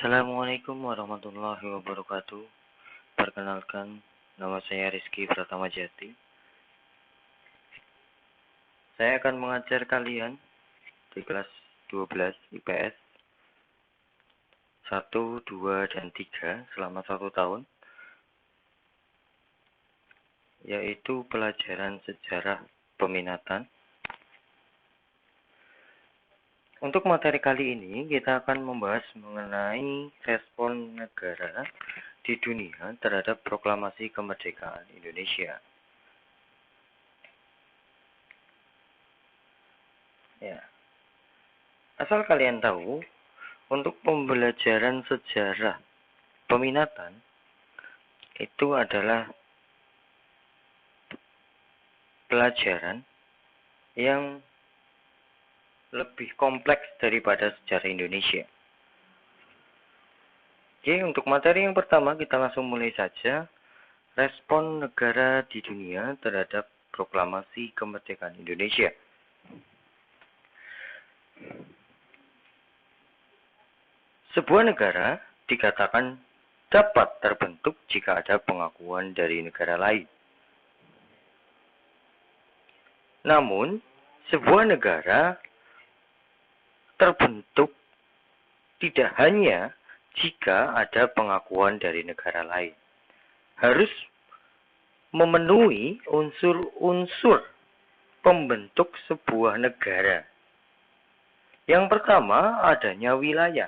Assalamualaikum warahmatullahi wabarakatuh. Perkenalkan, nama saya Rizky Pratama Jati. Saya akan mengajar kalian di kelas 12 IPS 1, 2, dan 3 selama 1 tahun, yaitu pelajaran sejarah peminatan. Untuk materi kali ini, kita akan membahas mengenai respon negara di dunia terhadap proklamasi kemerdekaan Indonesia. Ya. Asal kalian tahu, untuk pembelajaran sejarah peminatan itu adalah pelajaran yang lebih kompleks daripada sejarah Indonesia. Oke, untuk materi yang pertama kita langsung mulai saja. Respon negara di dunia terhadap proklamasi kemerdekaan Indonesia. Sebuah negara dikatakan dapat terbentuk jika ada pengakuan dari negara lain. Namun, sebuah negara terbentuk tidak hanya jika ada pengakuan dari negara lain. Harus memenuhi unsur-unsur pembentuk sebuah negara. Yang pertama, adanya wilayah.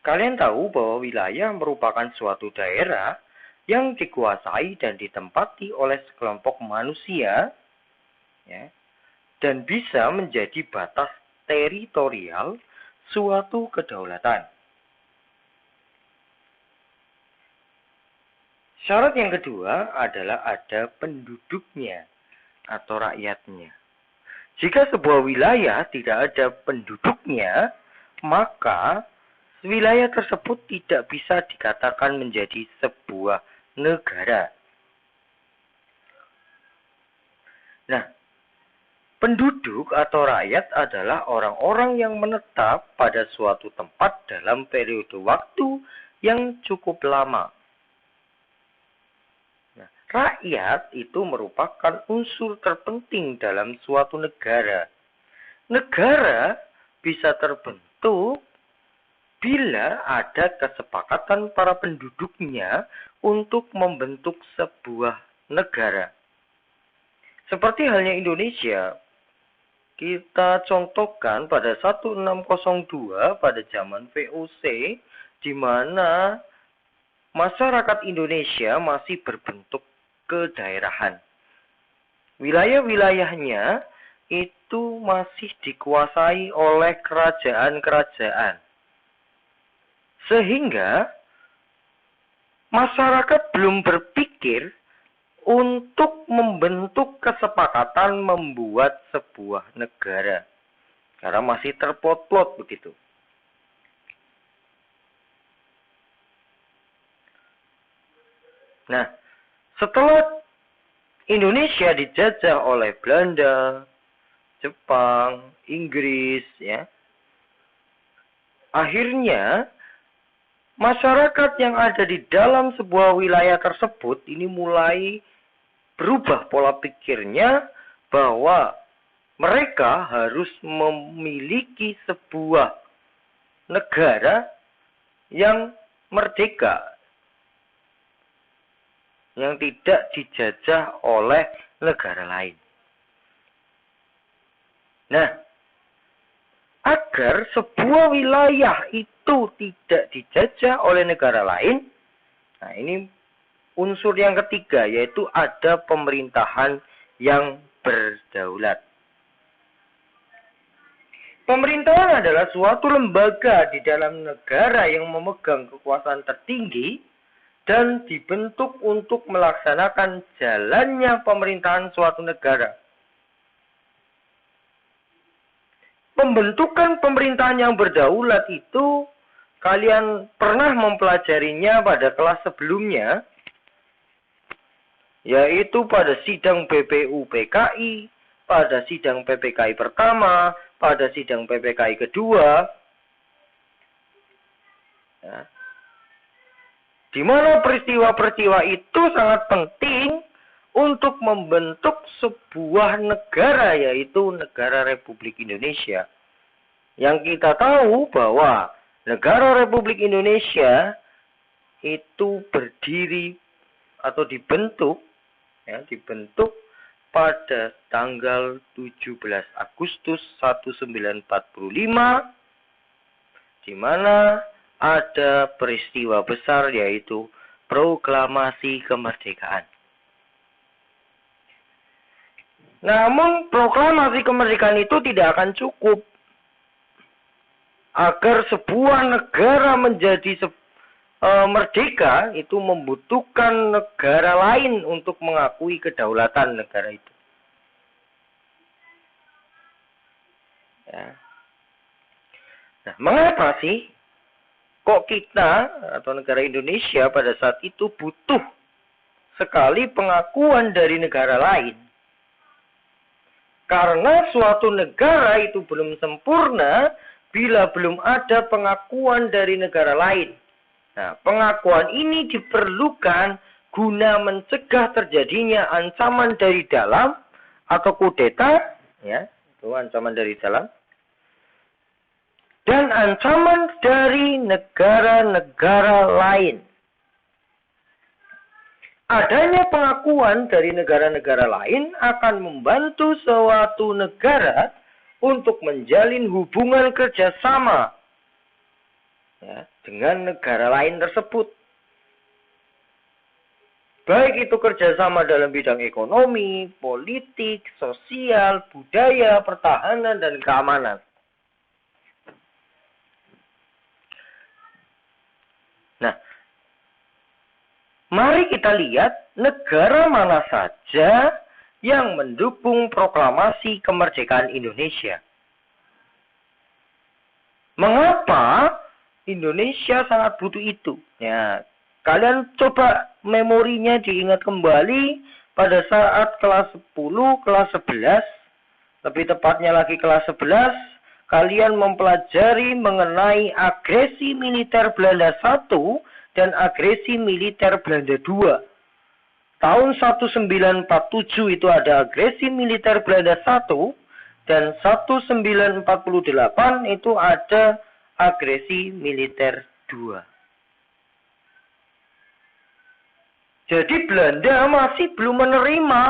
Kalian tahu bahwa wilayah merupakan suatu daerah yang dikuasai dan ditempati oleh sekelompok manusia, ya, dan bisa menjadi batas teritorial suatu kedaulatan. Syarat yang kedua adalah ada penduduknya atau rakyatnya. Jika sebuah wilayah tidak ada penduduknya, maka wilayah tersebut tidak bisa dikatakan menjadi sebuah negara. Nah, penduduk atau rakyat adalah orang-orang yang menetap pada suatu tempat dalam periode waktu yang cukup lama. Nah, rakyat itu merupakan unsur terpenting dalam suatu negara. Negara bisa terbentuk bila ada kesepakatan para penduduknya untuk membentuk sebuah negara. Seperti halnya Indonesia, kita contohkan pada 1602 pada zaman VOC, di mana masyarakat Indonesia masih berbentuk kedaerahan. Wilayah-wilayahnya itu masih dikuasai oleh kerajaan-kerajaan. Sehingga masyarakat belum berpikir untuk membentuk kesepakatan membuat sebuah negara. Karena masih terpotlot begitu. Nah, setelah Indonesia dijajah oleh Belanda, Jepang, Inggris, ya, akhirnya masyarakat yang ada di dalam sebuah wilayah tersebut ini mulai berubah pola pikirnya bahwa mereka harus memiliki sebuah negara yang merdeka, yang tidak dijajah oleh negara lain. Nah, agar sebuah wilayah itu tidak dijajah oleh negara lain, nah ini unsur yang ketiga, yaitu ada pemerintahan yang berdaulat. Pemerintahan adalah suatu lembaga di dalam negara yang memegang kekuasaan tertinggi dan dibentuk untuk melaksanakan jalannya pemerintahan suatu negara. Pembentukan pemerintahan yang berdaulat itu kalian pernah mempelajarinya pada kelas sebelumnya, yaitu pada sidang BPU PKI, pada sidang PPKI pertama, pada sidang PPKI kedua. Ya. Di mana peristiwa-peristiwa itu sangat penting untuk membentuk sebuah negara, yaitu negara Republik Indonesia. Yang kita tahu bahwa negara Republik Indonesia itu berdiri atau dibentuk pada tanggal 17 Agustus 1945, di mana ada peristiwa besar yaitu proklamasi kemerdekaan. Namun proklamasi kemerdekaan itu tidak akan cukup. Agar sebuah negara menjadi merdeka, itu membutuhkan negara lain untuk mengakui kedaulatan negara itu. Ya. Nah, mengapa sih kok kita atau negara Indonesia pada saat itu butuh sekali pengakuan dari negara lain? Karena suatu negara itu belum sempurna bila belum ada pengakuan dari negara lain. Nah, pengakuan ini diperlukan guna mencegah terjadinya ancaman dari dalam atau kudeta, ya, itu ancaman dari dalam, dan ancaman dari negara-negara lain. Adanya pengakuan dari negara-negara lain akan membantu suatu negara untuk menjalin hubungan kerjasama, ya, dengan negara lain tersebut. Baik itu kerjasama dalam bidang ekonomi, politik, sosial, budaya, pertahanan, dan keamanan. Nah, mari kita lihat negara mana saja yang mendukung proklamasi kemerdekaan Indonesia. Mengapa Indonesia sangat butuh itu? Ya, kalian coba memorinya diingat kembali pada saat kelas 10, kelas 11, lebih tepatnya lagi kelas 11, kalian mempelajari mengenai agresi militer Belanda 1 dan agresi militer Belanda 2. Tahun 1947 itu ada agresi militer Belanda 1 dan 1948 itu ada agresi militer 2. Jadi Belanda masih belum menerima,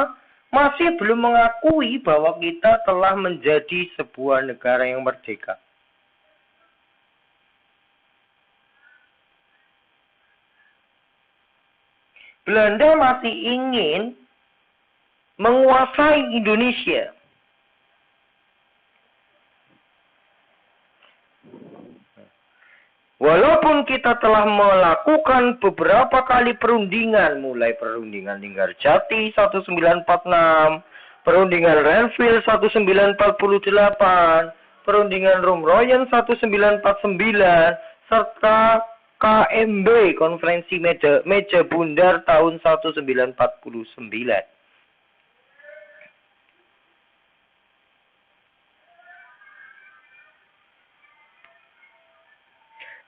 masih belum mengakui bahwa kita telah menjadi sebuah negara yang merdeka. Belanda masih ingin menguasai Indonesia. Walaupun kita telah melakukan beberapa kali perundingan, mulai perundingan Linggarjati 1946, perundingan Renville 1948, perundingan Rumroyen 1949, serta KMB, Konferensi Meja Bundar tahun 1949.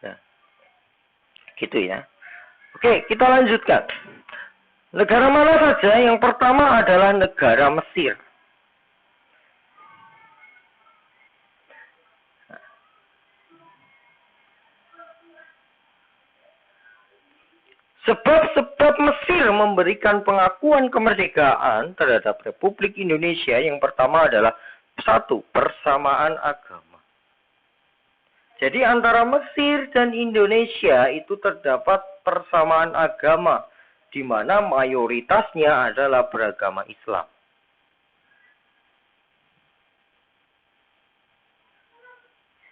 Nah, gitu ya. Oke, kita lanjutkan. Negara mana saja? Yang pertama adalah negara Mesir. Sebab-sebab Mesir memberikan pengakuan kemerdekaan terhadap Republik Indonesia yang pertama adalah 1. Persamaan agama. Jadi antara Mesir dan Indonesia itu terdapat persamaan agama, di mana mayoritasnya adalah beragama Islam.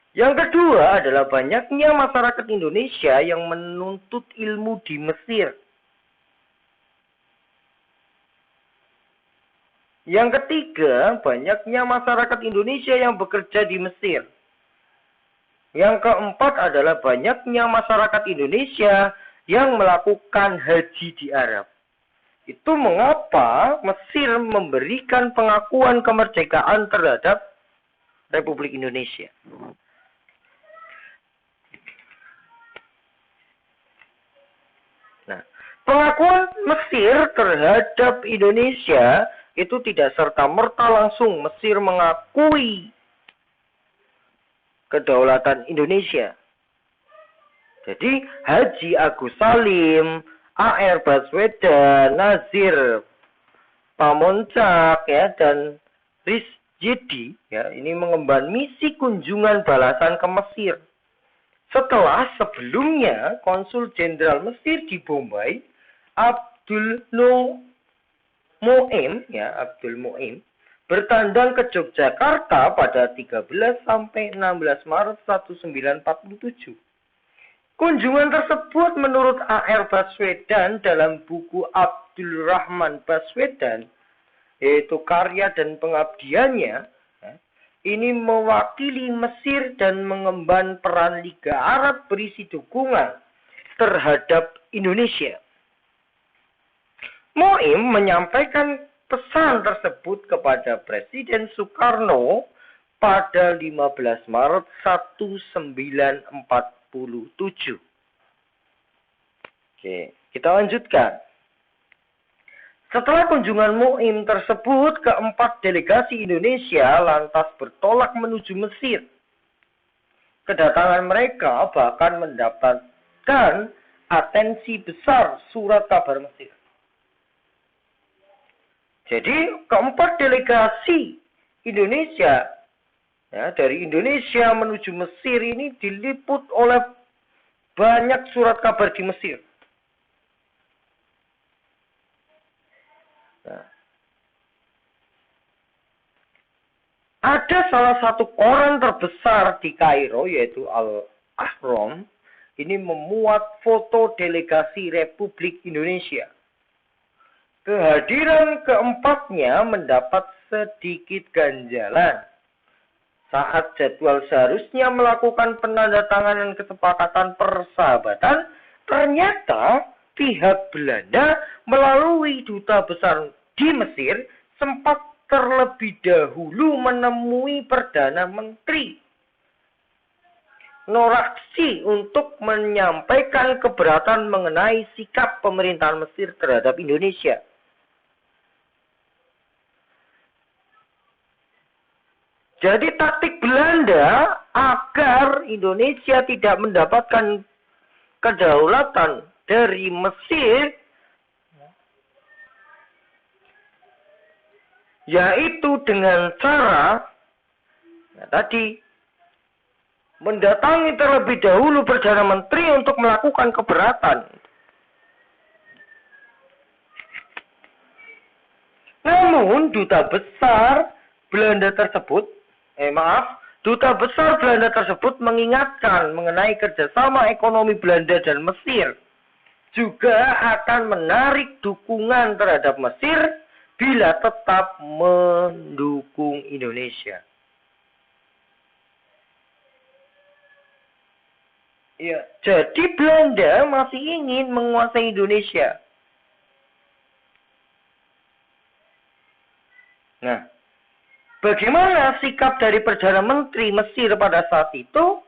Yang kedua adalah banyaknya masyarakat Indonesia yang menuntut ilmu di Mesir. Yang ketiga, banyaknya masyarakat Indonesia yang bekerja di Mesir. Yang keempat adalah banyaknya masyarakat Indonesia yang melakukan haji di Arab. Itu mengapa Mesir memberikan pengakuan kemerdekaan terhadap Republik Indonesia. Pengakuan Mesir terhadap Indonesia itu tidak serta-merta langsung Mesir mengakui kedaulatan Indonesia. Jadi Haji Agus Salim, A.R. Baswedan, Nazir Pamoncak ya dan Rizjedi ya ini mengemban misi kunjungan balasan ke Mesir. Setelah sebelumnya Konsul Jenderal Mesir di Bombay Abdul Mu'im bertandang ke Yogyakarta pada 13 sampai 16 Maret 1947. Kunjungan tersebut menurut A.R. Baswedan dalam buku Abdul Rahman Baswedan, yaitu karya dan pengabdiannya, ini mewakili Mesir dan mengemban peran Liga Arab berisi dukungan terhadap Indonesia. Mu'im menyampaikan pesan tersebut kepada Presiden Soekarno pada 15 Maret 1947. Oke, kita lanjutkan. Setelah kunjungan Mu'im tersebut, keempat delegasi Indonesia lantas bertolak menuju Mesir. Kedatangan mereka bahkan mendapatkan atensi besar surat kabar Mesir. Jadi, keempat delegasi Indonesia ya, dari Indonesia menuju Mesir ini diliput oleh banyak surat kabar di Mesir. Nah, ada salah satu koran terbesar di Kairo yaitu Al-Ahram. Ini memuat foto delegasi Republik Indonesia. Kehadiran keempatnya mendapat sedikit ganjalan. Saat jadwal seharusnya melakukan penandatanganan kesepakatan persahabatan, ternyata pihak Belanda melalui duta besar di Mesir sempat terlebih dahulu menemui Perdana Menteri Noraksi untuk menyampaikan keberatan mengenai sikap pemerintahan Mesir terhadap Indonesia. Jadi taktik Belanda agar Indonesia tidak mendapatkan kedaulatan dari Mesir, yaitu dengan cara tadi mendatangi terlebih dahulu Perdana Menteri untuk melakukan keberatan. Namun duta besar Belanda tersebut Duta besar Belanda tersebut mengingatkan mengenai kerjasama ekonomi Belanda dan Mesir. Juga akan menarik dukungan terhadap Mesir bila tetap mendukung Indonesia. Ya, jadi Belanda masih ingin menguasai Indonesia. Nah, bagaimana sikap dari Perdana Menteri Mesir pada saat itu?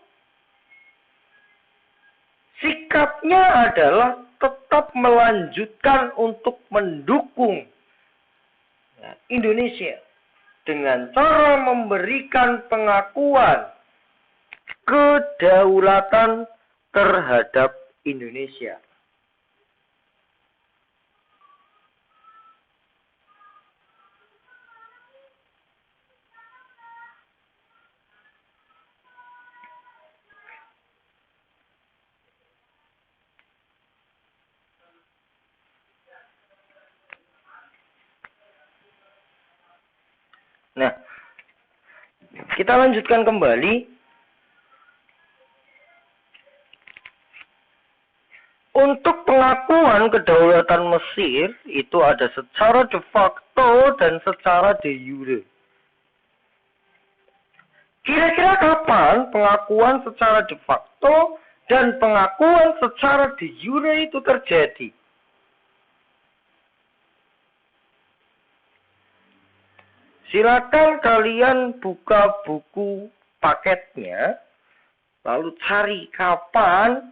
Sikapnya adalah tetap melanjutkan untuk mendukung Indonesia dengan cara memberikan pengakuan kedaulatan terhadap Indonesia. Nah, kita lanjutkan kembali. Untuk pengakuan kedaulatan Mesir itu ada secara de facto dan secara de jure. Kira-kira kapan pengakuan secara de facto dan pengakuan secara de jure itu terjadi? Silakan kalian buka buku paketnya, lalu cari kapan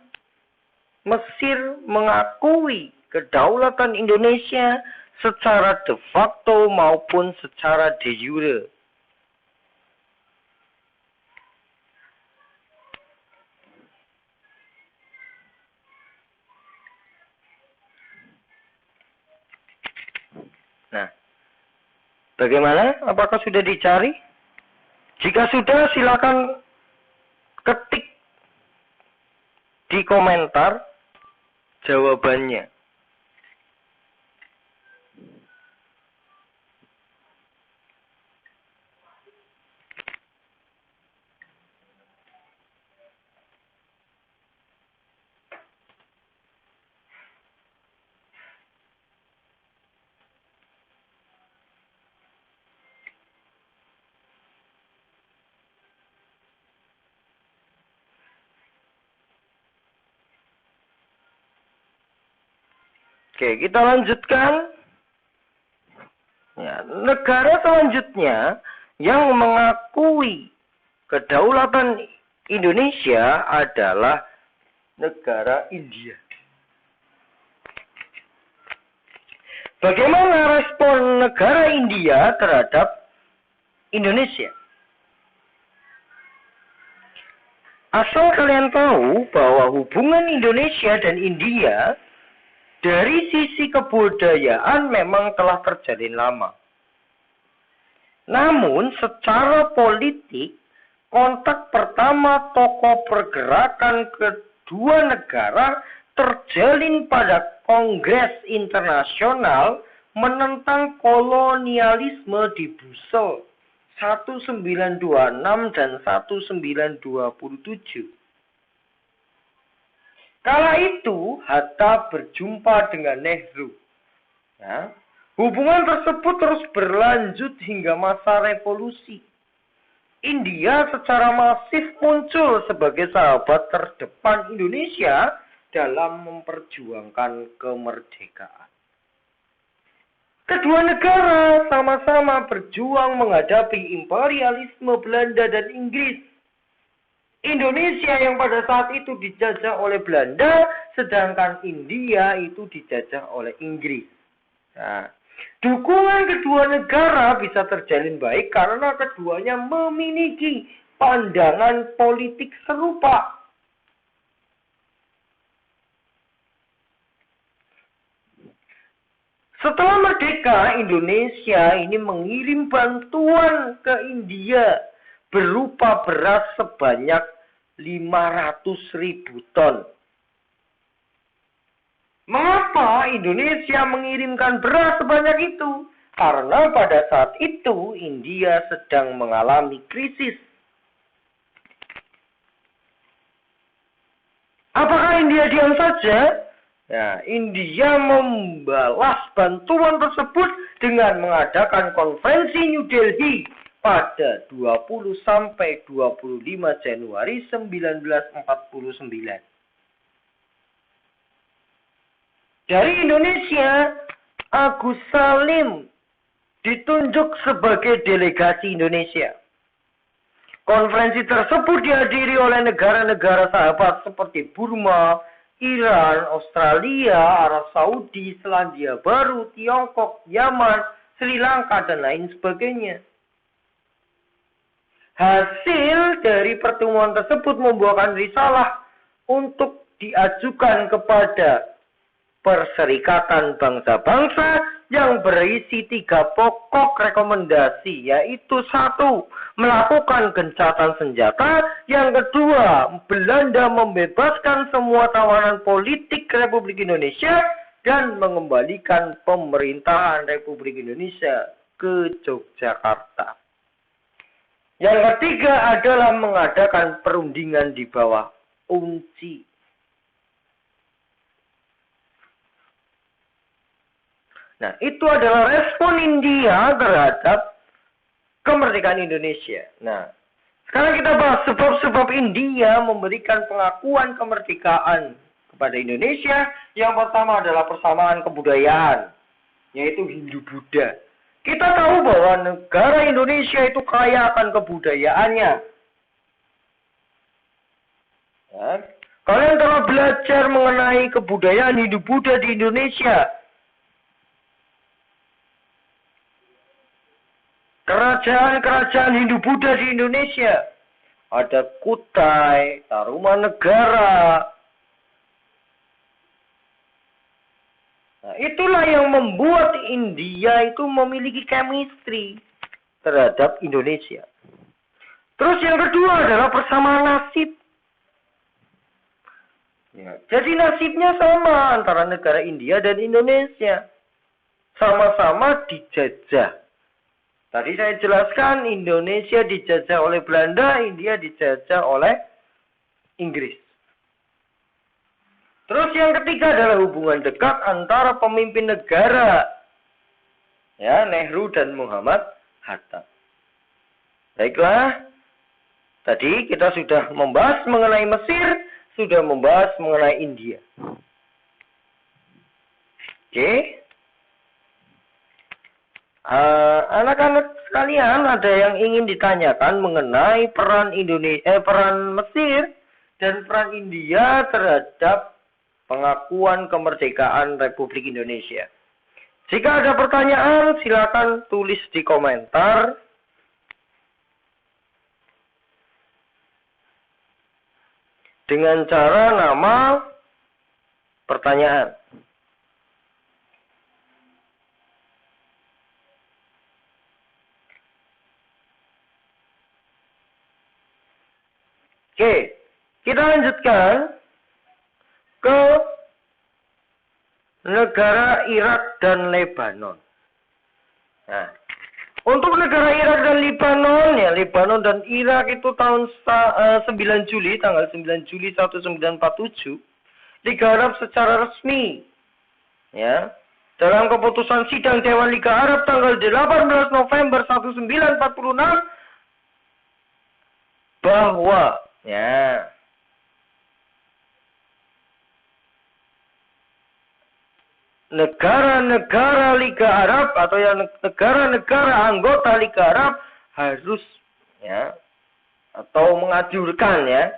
Mesir mengakui kedaulatan Indonesia secara de facto maupun secara de jure. Nah, bagaimana? Apakah sudah dicari? Jika sudah, silakan ketik di komentar jawabannya. Oke, kita lanjutkan. Ya, negara selanjutnya yang mengakui kedaulatan Indonesia adalah negara India. Bagaimana respon negara India terhadap Indonesia? Asal kalian tahu bahwa hubungan Indonesia dan India dari sisi kebudayaan memang telah terjalin lama. Namun secara politik, kontak pertama tokoh pergerakan kedua negara terjalin pada Kongres Internasional menentang kolonialisme di Brussels 1926 dan 1927. Kala itu, Hatta berjumpa dengan Nehru. Ya. Hubungan tersebut terus berlanjut hingga masa revolusi. India secara masif muncul sebagai sahabat terdepan Indonesia dalam memperjuangkan kemerdekaan. Kedua negara sama-sama berjuang menghadapi imperialisme Belanda dan Inggris. Indonesia yang pada saat itu dijajah oleh Belanda, sedangkan India itu dijajah oleh Inggris. Nah, dukungan kedua negara bisa terjalin baik karena keduanya memiliki pandangan politik serupa. Setelah merdeka, Indonesia ini mengirim bantuan ke India berupa beras sebanyak 500.000 ton. Mengapa Indonesia mengirimkan beras sebanyak itu? Karena pada saat itu India sedang mengalami krisis. Apakah India diam saja? Ya, India membalas bantuan tersebut dengan mengadakan konferensi New Delhi pada 20 sampai 25 Januari 1949. Dari Indonesia, Agus Salim ditunjuk sebagai delegasi Indonesia. Konferensi tersebut dihadiri oleh negara-negara sahabat seperti Burma, Iran, Australia, Arab Saudi, Selandia Baru, Tiongkok, Yaman, Sri Lanka, dan lain sebagainya. Hasil dari pertemuan tersebut membuahkan risalah untuk diajukan kepada Perserikatan Bangsa-Bangsa yang berisi 3 pokok rekomendasi, yaitu 1. Melakukan gencatan senjata. Yang kedua, Belanda membebaskan semua tawanan politik Republik Indonesia dan mengembalikan pemerintahan Republik Indonesia ke Yogyakarta. Yang ketiga adalah mengadakan perundingan di bawah UNCI. Nah, itu adalah respon India terhadap kemerdekaan Indonesia. Nah, sekarang kita bahas sebab-sebab India memberikan pengakuan kemerdekaan kepada Indonesia. Yang pertama adalah persamaan kebudayaan, yaitu Hindu-Buddha. Kita tahu bahwa negara Indonesia itu kaya akan kebudayaannya. Ya. Kalian telah Coba belajar mengenai kebudayaan Hindu-Buddha di Indonesia. Kerajaan-kerajaan Hindu-Buddha di Indonesia. Ada Kutai, Tarumanegara. Nah, itulah yang membuat India itu memiliki chemistry terhadap Indonesia. Terus yang kedua adalah persamaan nasib. Ya, jadi nasibnya sama antara negara India dan Indonesia. Sama-sama dijajah. Tadi saya jelaskan Indonesia dijajah oleh Belanda, India dijajah oleh Inggris. Terus yang ketiga adalah hubungan dekat antara pemimpin negara. Ya, Nehru dan Muhammad Hatta. Baiklah. Tadi kita sudah membahas mengenai Mesir, sudah membahas mengenai India. Oke. Anak-anak sekalian, ada yang ingin ditanyakan mengenai peran Mesir dan peran India terhadap pengakuan kemerdekaan Republik Indonesia. Jika ada pertanyaan, silakan tulis di komentar. Dengan cara nama pertanyaan. Oke, kita lanjutkan ke negara Irak dan Lebanon. Nah, untuk negara Irak dan Lebanon, ya Lebanon dan Irak itu tahun 9 Juli, tanggal 9 Juli 1947, digarap secara resmi. Ya, dalam keputusan sidang Dewan Liga Arab tanggal 18 November 1946 bahwa ya negara-negara Liga Arab atau yang negara-negara anggota Liga Arab harus ya atau menganjurkan ya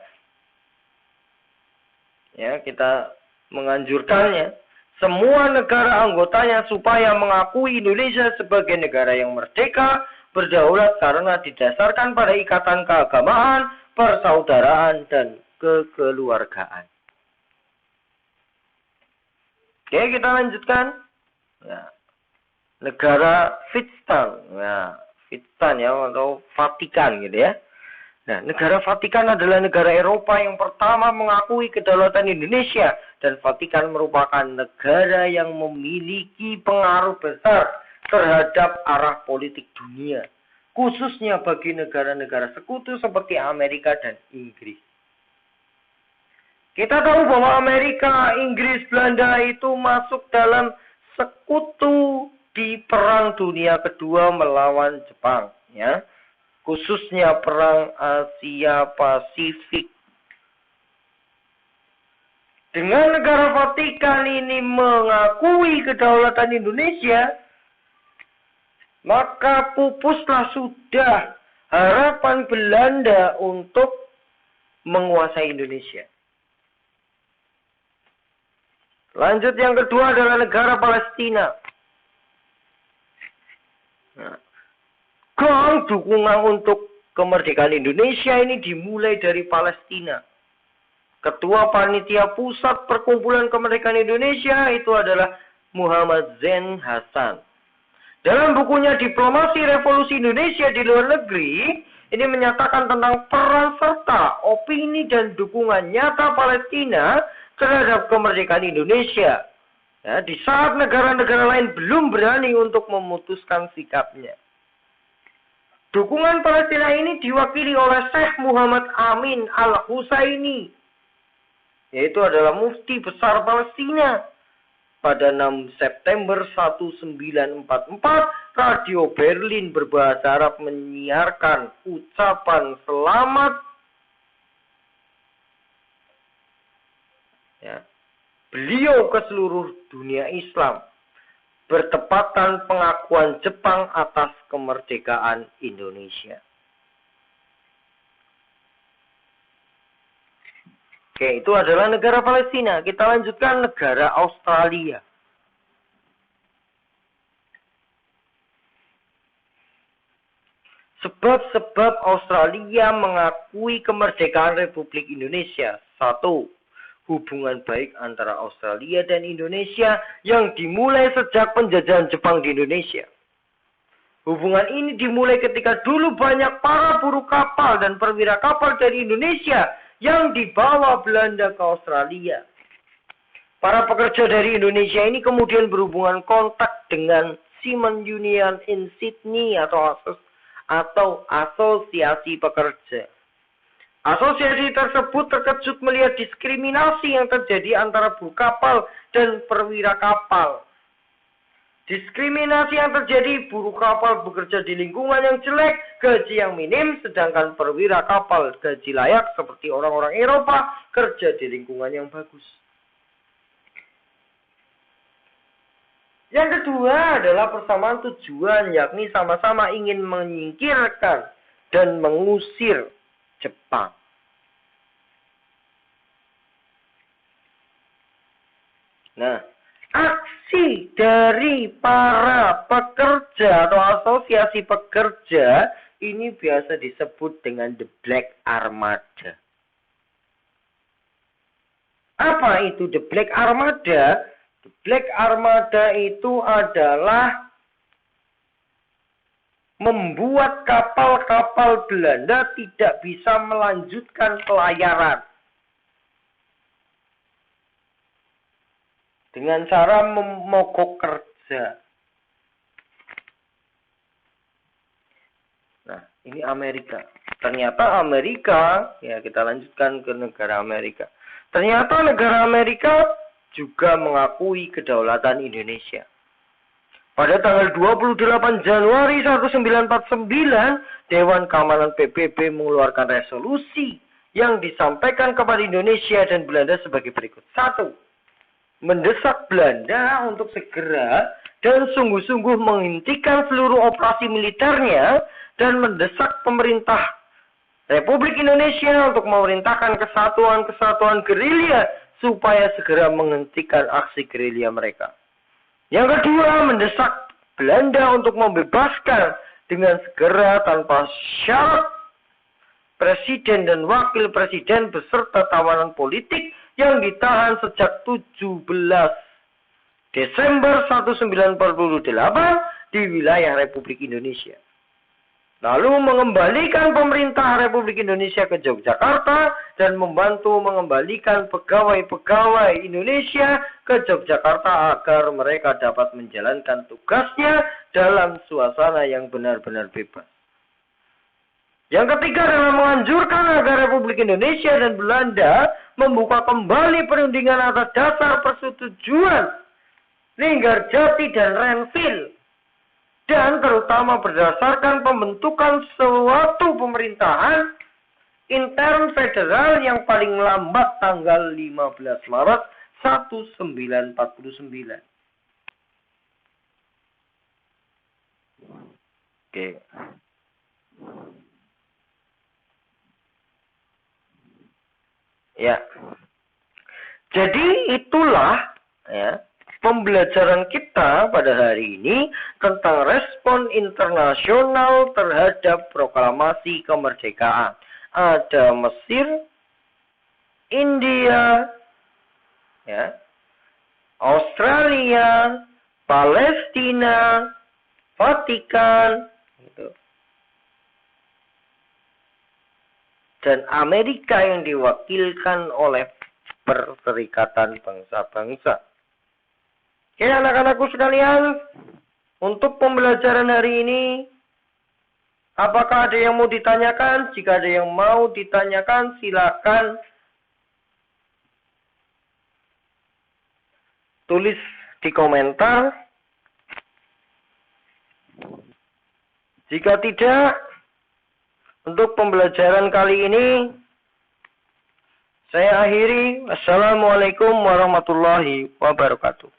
kita menganjurkannya semua negara anggotanya supaya mengakui Indonesia sebagai negara yang merdeka, berdaulat karena didasarkan pada ikatan keagamaan, persaudaraan dan kekeluargaan. Oke, kita lanjutkan. Ya. Negara Vatikan, atau Vatikan gitu ya. Nah, negara Vatikan adalah negara Eropa yang pertama mengakui kedaulatan Indonesia dan Vatikan merupakan negara yang memiliki pengaruh besar terhadap arah politik dunia, khususnya bagi negara-negara sekutu seperti Amerika dan Inggris. Kita tahu bahwa Amerika, Inggris, Belanda itu masuk dalam sekutu di Perang Dunia Kedua melawan Jepang, ya. Khususnya Perang Asia Pasifik. Dengan negara Vatikan ini mengakui kedaulatan Indonesia, maka pupuslah sudah harapan Belanda untuk menguasai Indonesia. Lanjut yang kedua adalah negara Palestina. Nah, gong dukungan untuk kemerdekaan Indonesia ini dimulai dari Palestina. Ketua Panitia Pusat Perkumpulan Kemerdekaan Indonesia itu adalah Muhammad Zain Hasan. Dalam bukunya Diplomasi Revolusi Indonesia di Luar Negeri, ini menyatakan tentang peran serta, opini dan dukungan nyata Palestina terhadap kemerdekaan Indonesia. Ya, di saat negara-negara lain belum berani untuk memutuskan sikapnya. Dukungan Palestina ini diwakili oleh Syekh Muhammad Amin Al-Husaini, yaitu adalah mufti besar Palestina. Pada 6 September 1944, Radio Berlin berbahasa Arab menyiarkan ucapan selamat beliau ke seluruh dunia Islam bertepatan pengakuan Jepang atas kemerdekaan Indonesia. Oke, itu adalah negara Palestina. Kita lanjutkan negara Australia. Sebab-sebab Australia mengakui kemerdekaan Republik Indonesia. 1. Hubungan baik antara Australia dan Indonesia yang dimulai sejak penjajahan Jepang di Indonesia. Hubungan ini dimulai ketika dulu banyak para buruh kapal dan perwira kapal dari Indonesia yang dibawa Belanda ke Australia. Para pekerja dari Indonesia ini kemudian berhubungan kontak dengan Seamen Union in Sydney atau asosiasi pekerja. Asosiasi tersebut terkejut melihat diskriminasi yang terjadi antara buruh kapal dan perwira kapal. Diskriminasi yang terjadi, buruh kapal bekerja di lingkungan yang jelek, gaji yang minim, sedangkan perwira kapal gaji layak seperti orang-orang Eropa kerja di lingkungan yang bagus. Yang kedua adalah persamaan tujuan, yakni sama-sama ingin menyingkirkan dan mengusir Jepang. Nah, aksi dari para pekerja atau asosiasi pekerja ini biasa disebut dengan The Black Armada. Apa itu The Black Armada? The Black Armada itu adalah membuat kapal-kapal Belanda tidak bisa melanjutkan pelayaran. Dengan cara memogok kerja. Nah, ini Amerika. Ternyata Amerika, ya kita lanjutkan ke negara Amerika. Ternyata negara Amerika juga mengakui kedaulatan Indonesia. Pada tanggal 28 Januari 1949, Dewan Keamanan PBB mengeluarkan resolusi yang disampaikan kepada Indonesia dan Belanda sebagai berikut. 1. Mendesak Belanda untuk segera dan sungguh-sungguh menghentikan seluruh operasi militernya dan mendesak pemerintah Republik Indonesia untuk memerintahkan kesatuan-kesatuan gerilya supaya segera menghentikan aksi gerilya mereka. Yang kedua, mendesak Belanda untuk membebaskan dengan segera tanpa syarat presiden dan wakil presiden beserta tawanan politik yang ditahan sejak 17 Desember 1948 di wilayah Republik Indonesia. Lalu mengembalikan pemerintah Republik Indonesia ke Yogyakarta dan membantu mengembalikan pegawai-pegawai Indonesia ke Yogyakarta agar mereka dapat menjalankan tugasnya dalam suasana yang benar-benar bebas. Yang ketiga adalah menganjurkan agar Republik Indonesia dan Belanda membuka kembali perundingan atas dasar persetujuan Linggarjati dan Renville. Dan terutama berdasarkan pembentukan suatu pemerintahan intern federal yang paling lambat tanggal 15 Maret 1949. Oke. Ya. Jadi itulah ya pembelajaran kita pada hari ini tentang respon internasional terhadap proklamasi kemerdekaan. Ada Mesir, India, ya, Australia, Palestina, Vatikan, gitu. Dan Amerika yang diwakilkan oleh Perserikatan Bangsa-Bangsa. Oke, anak-anakku sekalian, untuk pembelajaran hari ini, apakah ada yang mau ditanyakan? Jika ada yang mau ditanyakan, silakan tulis di komentar. Jika tidak, untuk pembelajaran kali ini, saya akhiri. Wassalamualaikum warahmatullahi wabarakatuh.